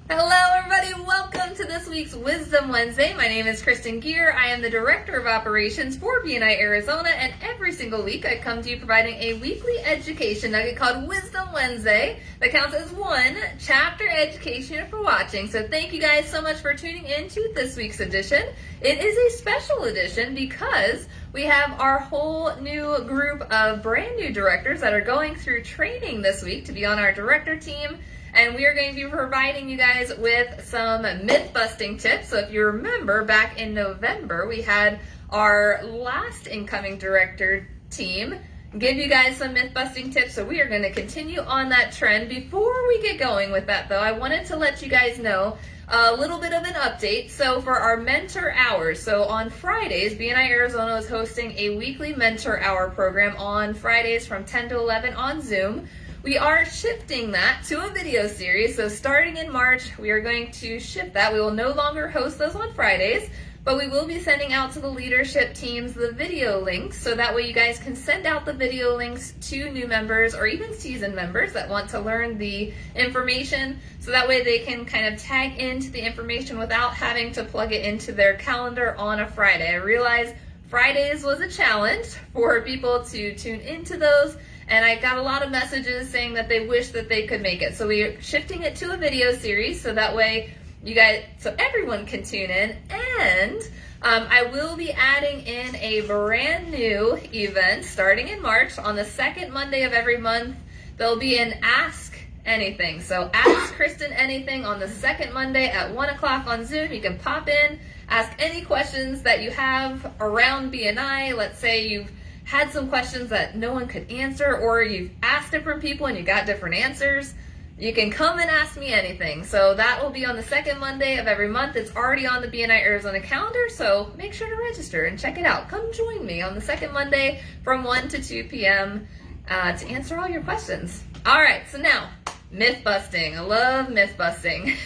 Hello, everybody. Welcome to this week's Wisdom Wednesday. My name is Kristen Gear. I am the Director of Operations for BNI Arizona, and every single week I come to you providing a weekly education nugget called Wisdom Wednesday that counts as one chapter education for watching. So thank you guys so much for tuning in to this week's edition. It is a special edition because we have our whole new group of brand new directors that are going through training this week to be on our director team. And we are going to be providing you guys with some myth-busting tips. So if you remember, back in November, we had our last incoming director team give you guys some myth-busting tips. So we are going to continue on that trend. Before we get going with that, though, I wanted to let you guys know a little bit of an update. So for our mentor hours, so on Fridays, BNI Arizona is hosting a weekly mentor hour program on Fridays from 10 to 11 on Zoom. We are shifting that to a video series, so starting in March, we are going to shift that. We will no longer host those on Fridays, but we will be sending out to the leadership teams the video links, so that way you guys can send out the video links to new members or even seasoned members that want to learn the information, so that way they can kind of tag into the information without having to plug it into their calendar on a Friday. I realize Fridays was a challenge for people to tune into those, and I got a lot of messages saying that they wish that they could make it. So we're shifting it to a video series so that way you guys, so everyone can tune in. And I will be adding in a brand new event starting in March on the second Monday of every month. There'll be an Ask Anything. So Ask Kristen Anything on the second Monday at 1 o'clock on Zoom. You can pop in, ask any questions that you have around BNI. Let's say you've had some questions that no one could answer, or you've asked different people and you got different answers. You can come and ask me anything. So that will be on the second Monday of every month. It's already on the BNI Arizona calendar, so make sure to register and check it out. Come join me on the second Monday from 1 to 2 p.m. To answer all your questions. All right, so now, myth busting. I love myth busting.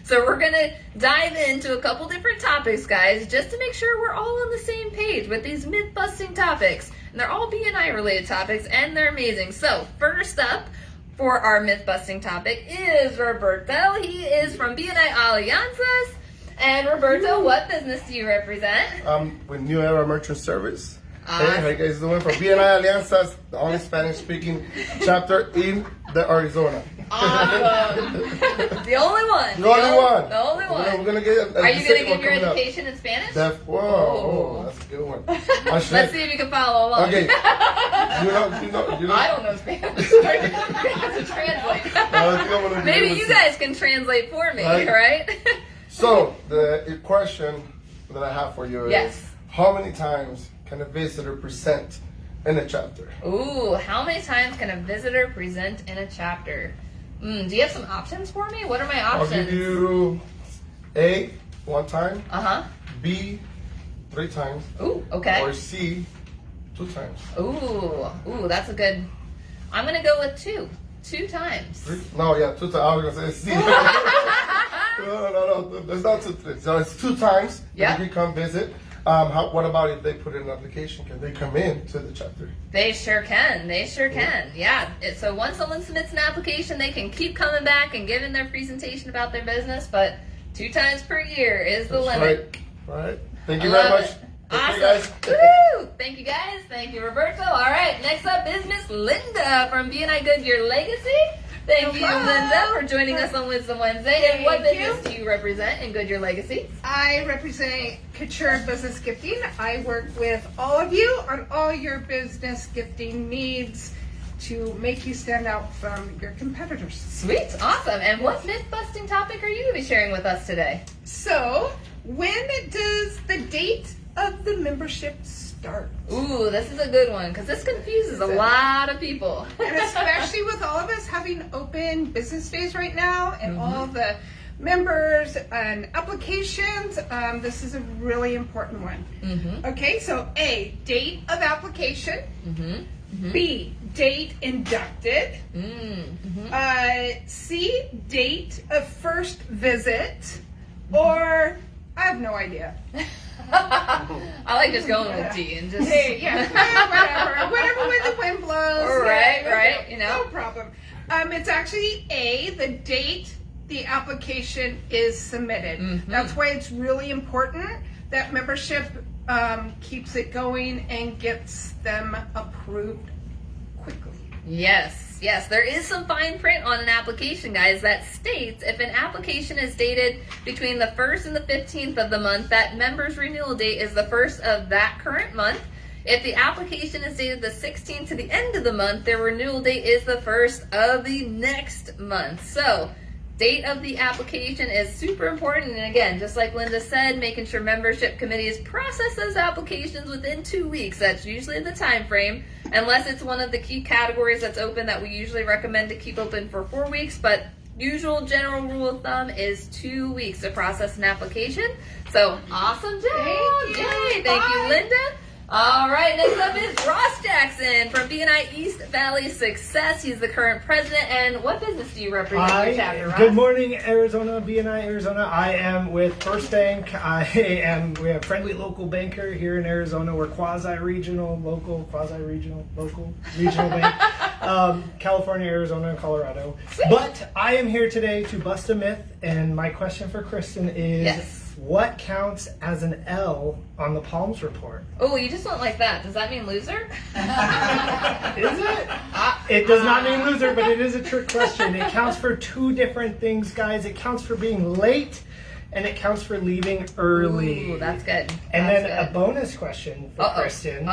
So we're going to dive into a couple different topics, guys, just to make sure we're all on the same page with these myth-busting topics. And they're all BNI-related topics, and they're amazing. So first up for our myth-busting topic is Roberto. He is from BNI Alianzas. And Roberto, what business do you represent? With New Era Merchant Service. Hey, how you guys doing? From BNI Alianzas, the only Spanish-speaking chapter in the Arizona. Awesome. The only one. The only one. The only one. We're gonna get Are you going to give your education in Spanish? Whoa, that's a good one. Let's see if you can follow along. Okay. You know. I don't know Spanish. I have to translate. Maybe you guys can translate for me, right? So, the question that I have for you is, yes, how many times can a visitor present in a chapter? Ooh, how many times can a visitor present in a chapter? Do you have some options for me? What are my options? I'll give you A, 1 time. B, 3 times. Ooh, okay. Or C, 2 times. Ooh, that's a good. I'm gonna go with 2. 2 times. 3? No, yeah, 2 times. I was gonna say C. No. That's not 2 times. So it's 2 times. Yeah. If you come visit. What about if they put in an application? Can they come in to the chapter? They sure can. Yeah. So once someone submits an application, they can keep coming back and giving their presentation about their business, but 2 times per year is the limit. Right. Thank you very much. Awesome. Thank you guys. Woo! Thank you guys. Thank you, Roberto. All right. Next up is Miss Linda from BNI Goodyear Legacy. Thank you, Linda, for joining us on Wisdom Wednesday. And what business do you represent in Goodyear Legacy? I represent Couture Business Gifting. I work with all of you on all your business gifting needs to make you stand out from your competitors. Sweet. Awesome. And what myth-busting topic are you going to be sharing with us today? So, when does the date of the membership start? Ooh, this is a good one because this confuses a lot of people. And especially with all of us having open business days right now and all the members and applications, this is a really important one. Okay, so A, date of application. B, date inducted. C, date of first visit. Or, I have no idea. I like just going with D and just whatever way the wind blows. Right, you know, no problem. It's actually A, the date the application is submitted. That's why it's really important that membership keeps it going and gets them approved quickly. Yes, there is some fine print on an application, guys, that states if an application is dated between the 1st and the 15th of the month, that member's renewal date is the 1st of that current month. If the application is dated the 16th to the end of the month, their renewal date is the 1st of the next month. So, date of the application is super important. And again, just like Linda said, making sure membership committees process those applications within 2 weeks. That's usually the time frame, unless it's one of the key categories that's open that we usually recommend to keep open for 4 weeks. But usual general rule of thumb is 2 weeks to process an application. So awesome job. Thank you, Linda. All right, next up is Ross Jackson from BNI East Valley Success. He's the current president. And what business do you represent in your chapter, Ross? Good morning, Arizona, BNI Arizona. I am with First Bank. We have friendly local banker here in Arizona. We're quasi-regional bank. California, Arizona, and Colorado. Sweet. But I am here today to bust a myth, and my question for Kristen is, what counts as an L on the Palms report? Oh, you just went like that. Does that mean loser? Is it? It does not mean loser, but it is a trick question. It counts for two different things, guys. It counts for being late, and it counts for leaving early. Ooh, that's good. And then a bonus question for Kristen.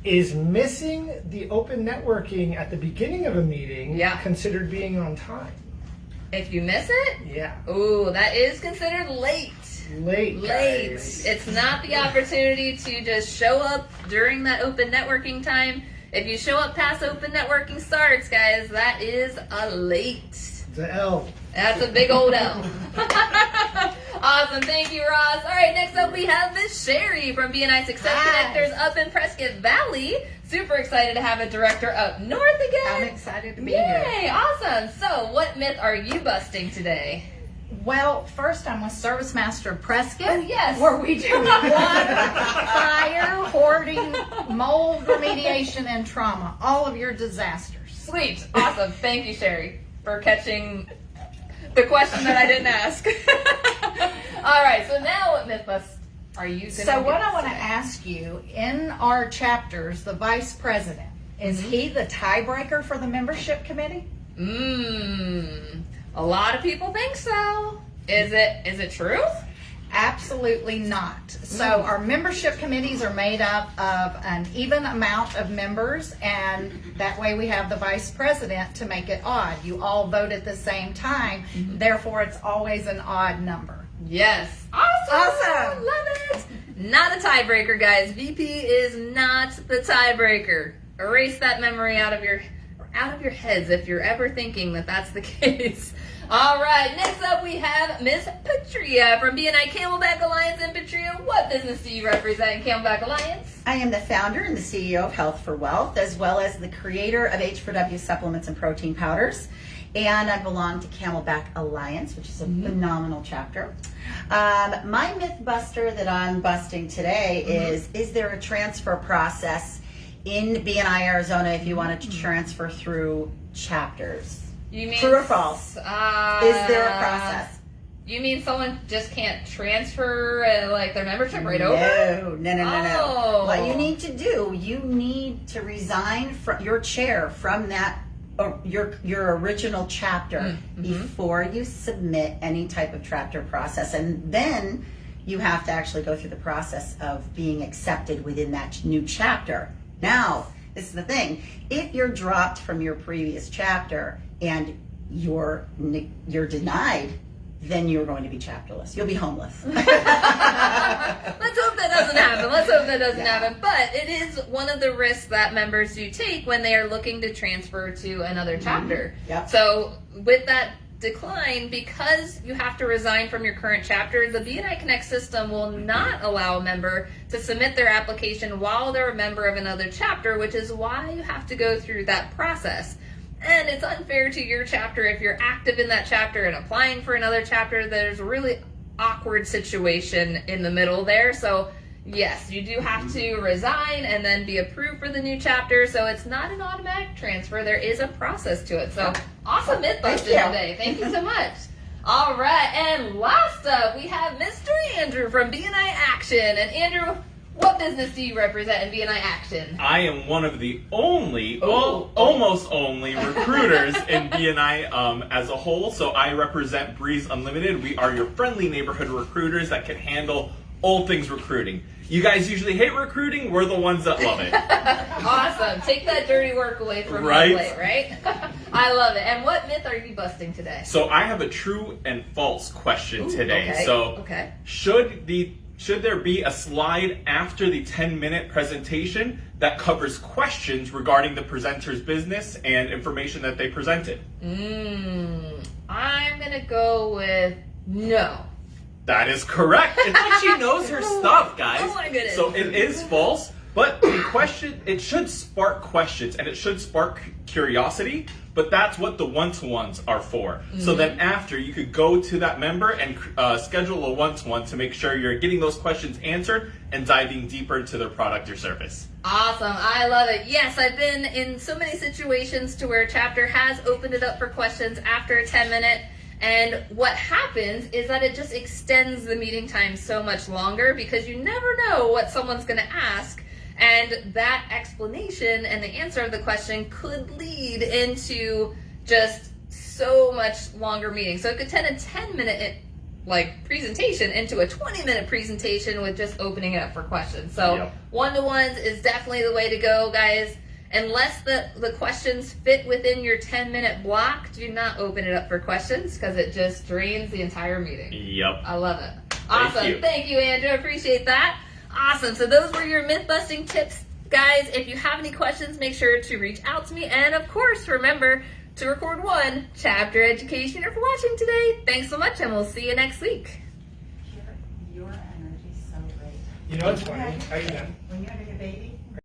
Is missing the open networking at the beginning of a meeting considered being on time? If you miss it? Yeah. Ooh, that is considered late. Late. It's not the opportunity to just show up during that open networking time. If you show up past open networking starts, guys, that is a late. The L. That's a big old L. Awesome. Thank you, Ross. All right, next up we have Miss Sherry from BNI Success Connectors up in Prescott Valley. Super excited to have a director up north again. I'm excited to be here. Yay, awesome. So, what myth are you busting today? Well, first I'm with Service Master Prescott. Oh, yes. Where we do water, fire, hoarding, mold remediation, and trauma. All of your disasters. Sweet. Awesome. Thank you, Sherry, for catching the question that I didn't ask. All right, so now what myth bust are you going to So what I want to ask you, in our chapters, the vice president, is he the tiebreaker for the membership committee? A lot of people think so. Is it true? Absolutely not. So our membership committees are made up of an even amount of members, and that way we have the vice president to make it odd. You all vote at the same time, therefore it's always an odd number. Yes. Awesome. Love it. Not a tiebreaker, guys. VP is not the tiebreaker. Erase that memory out of your heads if you're ever thinking that that's the case. All right, next up we have Miss Patria from BNI Camelback Alliance. And Patria, what business do you represent in Camelback Alliance? I am the founder and the CEO of Health for Wealth, as well as the creator of H4W supplements and protein powders. And I belong to Camelback Alliance, which is a phenomenal chapter. My myth buster that I'm busting today is there a transfer process in BNI Arizona if you wanted to transfer through chapters? You mean true or false? Is there a process? You mean someone just can't transfer like their membership right over? No. What you need to do, you need to resign from your chair from that your original chapter before you submit any type of chapter process, and then you have to actually go through the process of being accepted within that new chapter. Now, this is the thing: if you're dropped from your previous chapter and you're denied, then you're going to be chapterless. You'll be homeless. Let's hope that doesn't happen. But it is one of the risks that members do take when they are looking to transfer to another chapter. Yep. So with that decline, because you have to resign from your current chapter, the BNI Connect system will not allow a member to submit their application while they're a member of another chapter, which is why you have to go through that process. And it's unfair to your chapter if you're active in that chapter and applying for another chapter. There's a really awkward situation in the middle there. So yes, you do have to resign and then be approved for the new chapter. So it's not an automatic transfer. There is a process to it. So awesome myth busting today. Thank you so much. All right, and last up, we have Mr. Andrew from BNI Action. And Andrew, what business do you represent in BNI Action? I am one of the only, almost only recruiters in BNI as a whole. So I represent Breeze Unlimited. We are your friendly neighborhood recruiters that can handle all things recruiting. You guys usually hate recruiting. We're the ones that love it. Awesome. Take that dirty work away from Right? your plate, right? I love it. And what myth are you busting today? So I have a true and false question today. Okay. So Okay. should there be a slide after the 10-minute presentation that covers questions regarding the presenter's business and information that they presented? I'm going to go with no. That is correct. It's like she knows her stuff, guys. Oh my goodness. So it is false, but the question, it should spark questions and it should spark curiosity, but that's what the one-to-ones are for. So then after, you could go to that member and schedule a one-to-one to make sure you're getting those questions answered and diving deeper into their product or service. Awesome. I love it. Yes, I've been in so many situations to where a chapter has opened it up for questions after a 10-minute. And what happens is that it just extends the meeting time so much longer because you never know what someone's going to ask. And that explanation and the answer of the question could lead into just so much longer meeting. So it could turn a 10-minute presentation into a 20-minute presentation with just opening it up for questions. So Yep. one-to-ones is definitely the way to go, guys. Unless the questions fit within your 10-minute block, do not open it up for questions because it just drains the entire meeting. Yep. I love it. Awesome. Thank you, Andrew. I appreciate that. Awesome. So those were your myth-busting tips. Guys, if you have any questions, make sure to reach out to me. And, of course, remember to record one chapter education for watching today. Thanks so much, and we'll see you next week. Your energy's so great. You know what's funny? Are you done? When you had your baby,